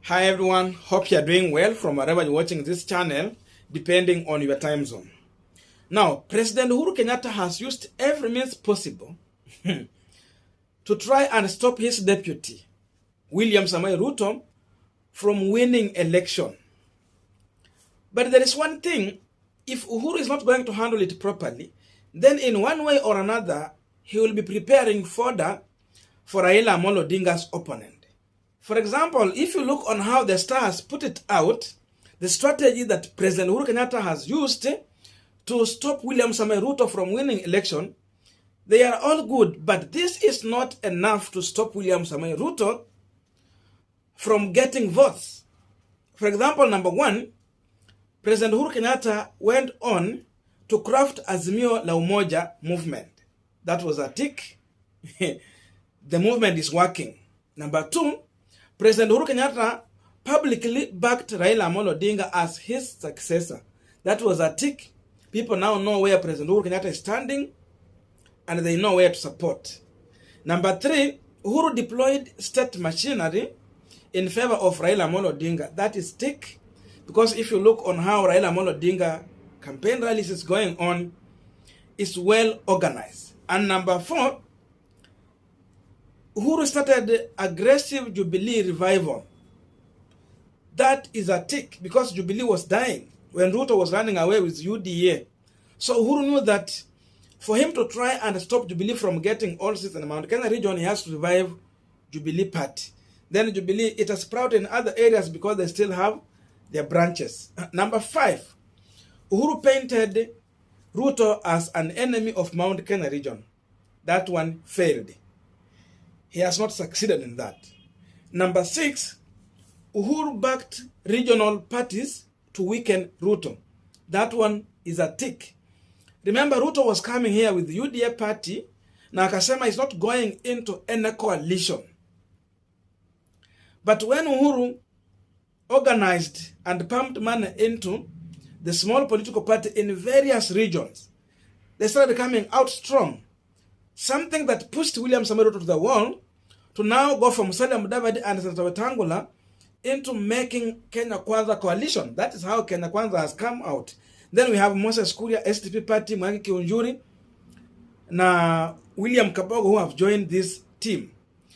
Hi everyone, hope you are doing well from wherever you're watching this channel, depending on your time zone. Now, President Uhuru Kenyatta has used every means possible to try and stop his deputy, William Samoei Ruto, from winning election. But there is one thing, if Uhuru is not going to handle it properly, then in one way or another, he will be preparing fodder for Raila Amolo Odinga's opponent. For example, if you look on how the Star has put it out, the strategy that President Uhuru Kenyatta has used to stop William Samoei Ruto from winning election, they are all good, but this is not enough to stop William Samoei Ruto from getting votes. For example, number one, President Uhuru Kenyatta went on to craft Azimio La Umoja movement. That was a tick. The movement is working. Number two, President Uhuru Kenyatta publicly backed Raila Amolo Odinga as his successor. That was a tick. People now know where President Uhuru Kenyatta is standing and they know where to support. Number three, Uhuru deployed state machinery in favor of Raila Amolo Odinga. That is tick, because if you look on how Raila Amolo Odinga campaign rallies is going on, it's well organized. And number four, Uhuru started aggressive Jubilee revival. That is a tick, because Jubilee was dying when Ruto was running away with UDA. So Uhuru knew that for him to try and stop Jubilee from getting all seats in the Mount Kenya region, he has to revive Jubilee Party. Then Jubilee, it has sprouted in other areas because they still have their branches. Number five, Uhuru painted Ruto as an enemy of Mount Kenya region. That one failed. He has not succeeded in that. Number six, Uhuru backed regional parties to weaken Ruto. That one is a tick. Remember, Ruto was coming here with the UDA party. Now akasema is not going into any coalition. But when Uhuru organized and pumped money into the small political party in various regions, they started coming out strong. Something that pushed William Samoei Ruto to the wall to now go from Musalia Mudavadi and Senator Wetangula into making Kenya Kwanza coalition. That is how Kenya Kwanza has come out. Then we have Moses Kuria, SDP party, Mwangi Kiunjuri, na William Kabogo, who have joined this team.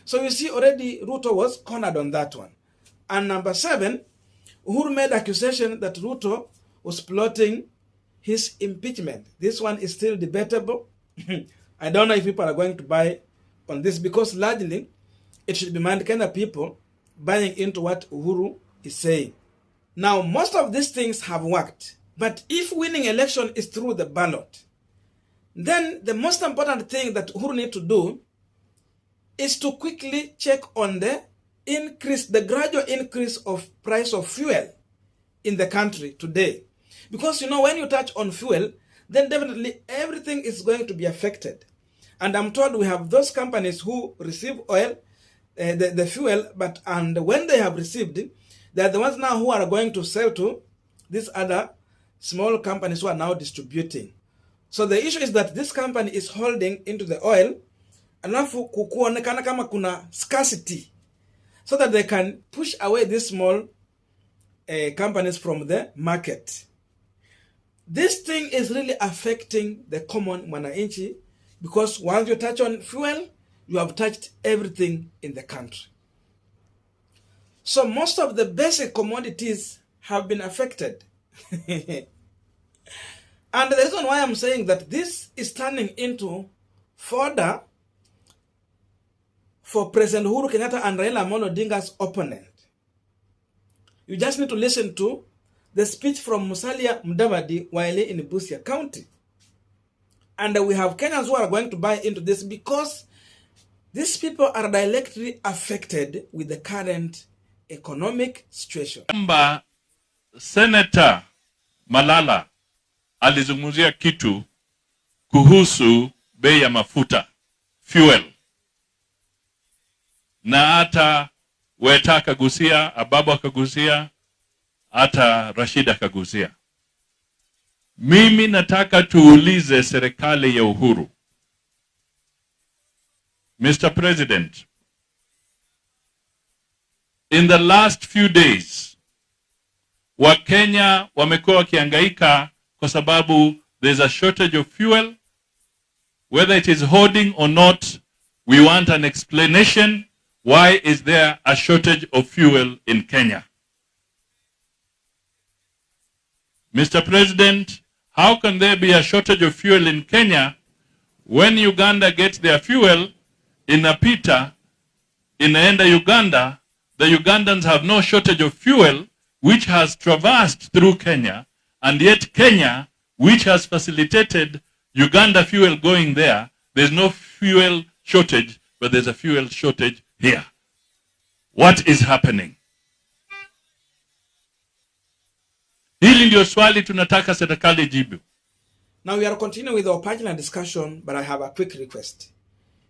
So you see already Ruto was cornered on that one. And number seven, Uhuru made accusation that Ruto was plotting his impeachment. This one is still debatable. I don't know if people are going to buy on this, because largely it should be Mount Kenya people buying into what Uhuru is saying. Now, most of these things have worked, but if winning election is through the ballot, then the most important thing that Uhuru need to do is to quickly check on the gradual increase of price of fuel in the country today. Because, when you touch on fuel, then definitely everything is going to be affected. And I'm told we have those companies who receive oil, the fuel, and when they have received it, they are the ones now who are going to sell to these other small companies who are now distributing. So the issue is that this company is holding into the oil, alafu kuonekana kama kuna scarcity, so that they can push away these small companies from the market. This thing is really affecting the common mwananchi, because once you touch on fuel, you have touched everything in the country. So most of the basic commodities have been affected. And the reason why I'm saying that this is turning into fodder for President Uhuru Kenyatta and Raila Amolo Odinga's opponent. You just need to listen to the speech from Musalia Mudavadi while in Busia County. And we have Kenyans who are going to buy into this, because these people are directly affected with the current economic situation. Senator Malala alizungumzia kitu kuhusu bei ya mafuta, fuel. Na hata Weta akagusia, Ababu akagusia, hata Rashid akagusia. Mimi nataka tuulize serikali ya Uhuru. Mr. President, In the last few days, Wakenya wamekuwa wakihangaika kwa sababu there's a shortage of fuel. Whether it is hoarding or not, we want an explanation. Why is there a shortage of fuel in Kenya? Mr. President, how can there be a shortage of fuel in Kenya when Uganda gets their fuel inapita inaenda Uganda? The Ugandans have no shortage of fuel, which has traversed through Kenya, and yet Kenya, which has facilitated Uganda fuel going there, there's no fuel shortage, but there's a fuel shortage here. What is happening? Hili ndio swali tunataka serikali jibu. Now we are continuing with our Punchline discussion, but I have a quick request.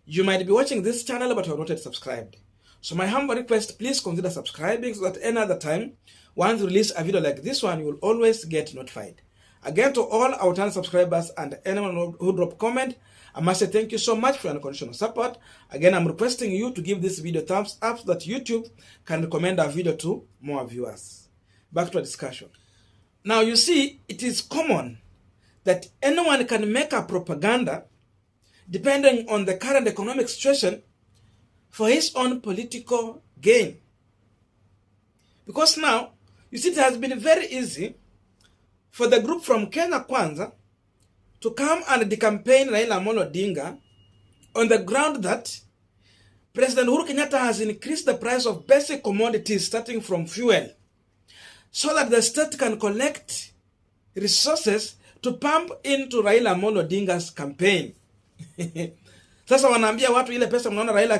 You might be watching this channel but you are not yet subscribed. So my humble request, please consider subscribing so that any other time, once we release a video like this one, you will always get notified. Again, to all our channel subscribers and anyone who drop comment, I must say thank you so much for your unconditional support. Again, I'm requesting you to give this video thumbs up so that YouTube can recommend our video to more viewers. Back to our discussion. Now you see, it is common that anyone can make a propaganda depending on the current economic situation for his own political gain. Because now, you see, it has been very easy for the group from Kenya Kwanza to come and decampaign Raila Amolo Odinga on the ground that President Uhuru Kenyatta has increased the price of basic commodities starting from fuel so that the state can collect resources to pump into Raila Amolo Odinga's campaign. Sasa wanaambia watu ile pesa mnaona Raila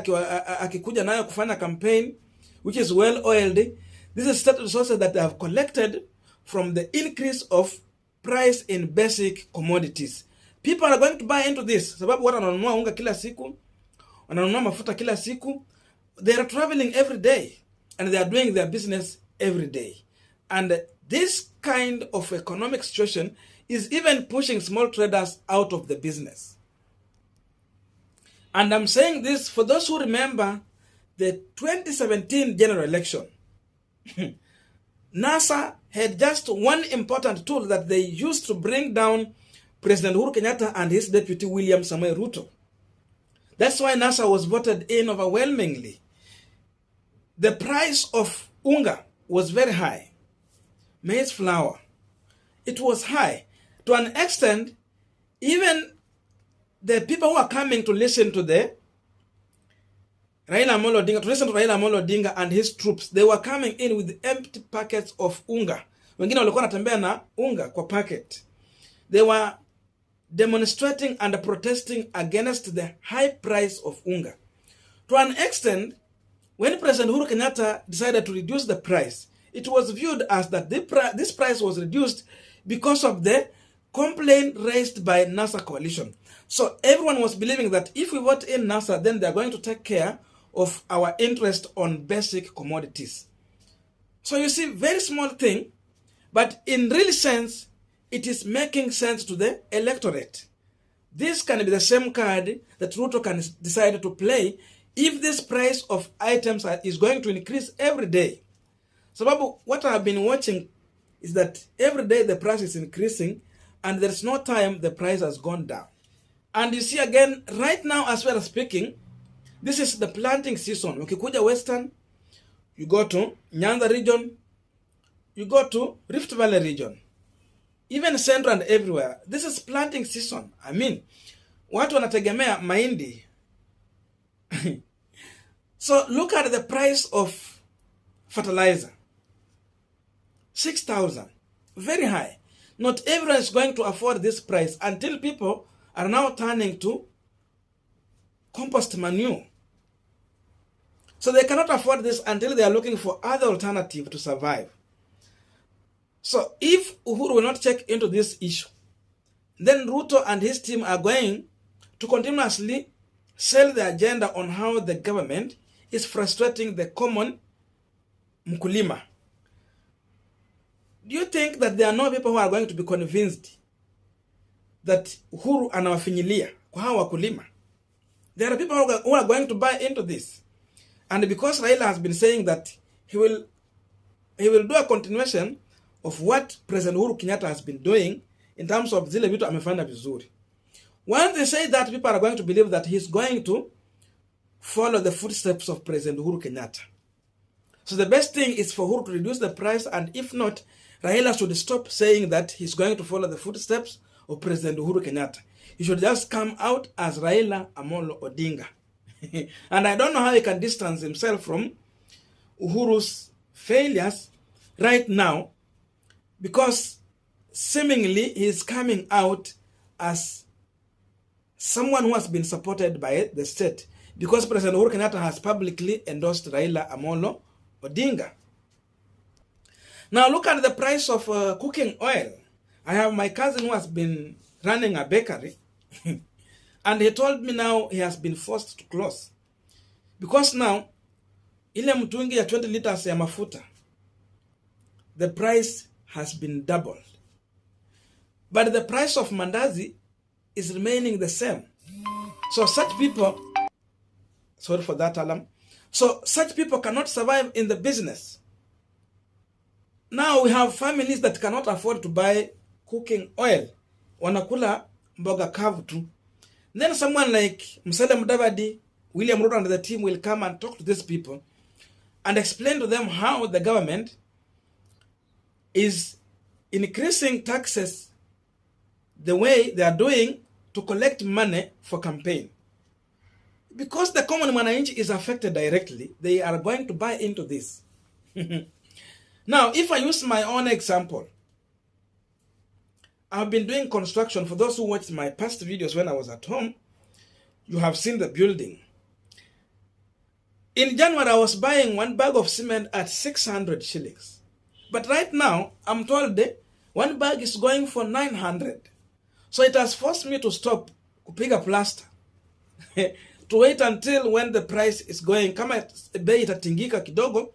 akikuja nayo kufanya campaign, which is well oiled, this is state resources that they have collected from the increase of price in basic commodities. People are going to buy into this. Sababu watu wananunua unga kila siku, wananunua mafuta kila siku. They are traveling every day and they are doing their business every day. And this kind of economic situation is even pushing small traders out of the business. And I'm saying this for those who remember the 2017 general election. NASA had just one important tool that they used to bring down President Uhuru Kenyatta and his deputy William Samoei Ruto. That's why NASA was voted in overwhelmingly. The price of unga was very high. Maize flour, it was high. To an extent, even the people who are coming to listen to the Raila Amolo Odinga, and his troops, they were coming in with empty packets of unga. Wengine walikuwa wanatembea na unga kwa packet. They were demonstrating and protesting against the high price of unga. To an extent, when President Uhuru Kenyatta decided to reduce the price, it was viewed as that this price was reduced because of the complaint raised by NASA coalition. So everyone was believing that if we vote in NASA, then they're going to take care of our interest on basic commodities. So you see, very small thing, but in real sense, it is making sense to the electorate. This can be the same card that Ruto can decide to play if this price of items is going to increase every day. So what I have been watching is that every day the price is increasing and there's no time the price has gone down. And you see again, right now as we are speaking, this is the planting season. Ukikuja Western, you go to Nyanza region, you go to Rift Valley region, even Central and everywhere. This is planting season. I mean, watu wanategemea mahindi. So look at the price of fertilizer. 6,000. Very high. Not everyone is going to afford this price until people are now turning to compost manure. So they cannot afford this until they are looking for other alternative to survive. So if Uhuru will not check into this issue, then Ruto and his team are going to continuously sell the agenda on how the government is frustrating the common mkulima. Do you think that there are no people who are going to be convinced that Uhuru anawafinyilia kwa hawa wakulima? There are people who are going to buy into this. And because Raila has been saying that he will do a continuation of what President Uhuru Kenyatta has been doing in terms of zile vitu amefanya vizuri. Once they say that, people are going to believe that he's going to follow the footsteps of President Uhuru Kenyatta. So the best thing is for Uhuru to reduce the price, and if not, Raila should stop saying that he's going to follow the footsteps of President Uhuru Kenyatta. He should just come out as Raila Amolo Odinga. And I don't know how he can distance himself from Uhuru's failures right now, because seemingly he is coming out as someone who has been supported by the state, because President Uhuru Kenyatta has publicly endorsed Raila Amolo Odinga. Now look at the price of cooking oil. I have my cousin who has been running a bakery and he told me now he has been forced to close because now ile mtungi ya 20 liters ya mafuta, the price has been doubled, but the price of mandazi is remaining the same. So such people, sorry for that alarm, so such people cannot survive in the business. Now we have families that cannot afford to buy cooking oil, wanakula mboga kavu tu. Then someone like Musalia Mudavadi, William Ruto and the team will come and talk to these people and explain to them how the government is increasing taxes the way they are doing to collect money for campaign. Because the common mwananchi is affected directly, they are going to buy into this. Now, if I use my own example, I've been doing construction. For those who watched my past videos when I was at home, you have seen the building. In January, I was buying one bag of cement at 600 shillings. But right now, I'm told that one bag is going for 900. So it has forced me to stop kupiga plaster. To wait until when the price is going, kama bei itatingika kidogo,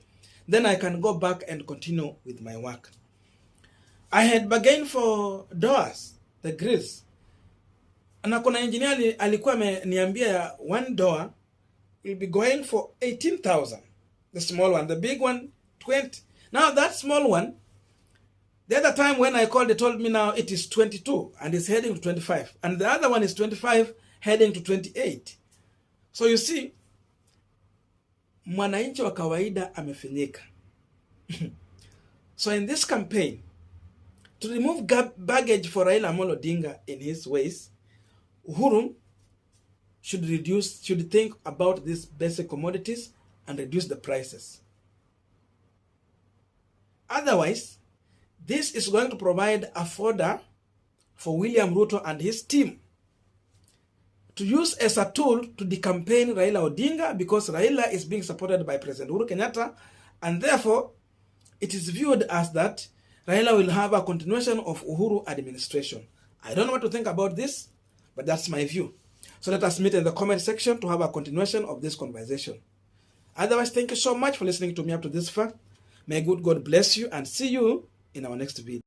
then I can go back and continue with my work. I had bargained for doors, the grills. Na kuna engineer alikuwa ameniambia one door will be going for 18,000. The small one, the big one 20. Now that small one, the other time when I called, they told me now it is 22 and it's heading to 25. And the other one is 25 heading to 28. So you see, mwananchi wa kawaida amefinyika. So in this campaign, to remove baggage for Raila Amolo Odinga in his ways, Uhuru should think about these basic commodities and reduce the prices. Otherwise, this is going to provide a fodder for William Ruto and his team to use as a tool to decampaign Raila Odinga, because Raila is being supported by President Uhuru Kenyatta, and therefore it is viewed as that Raila will have a continuation of Uhuru administration. I don't know what to think about this, but that's my view. So let us meet in the comment section to have a continuation of this conversation. Otherwise, thank you so much for listening to me up to this far. May good God bless you and see you in our next video.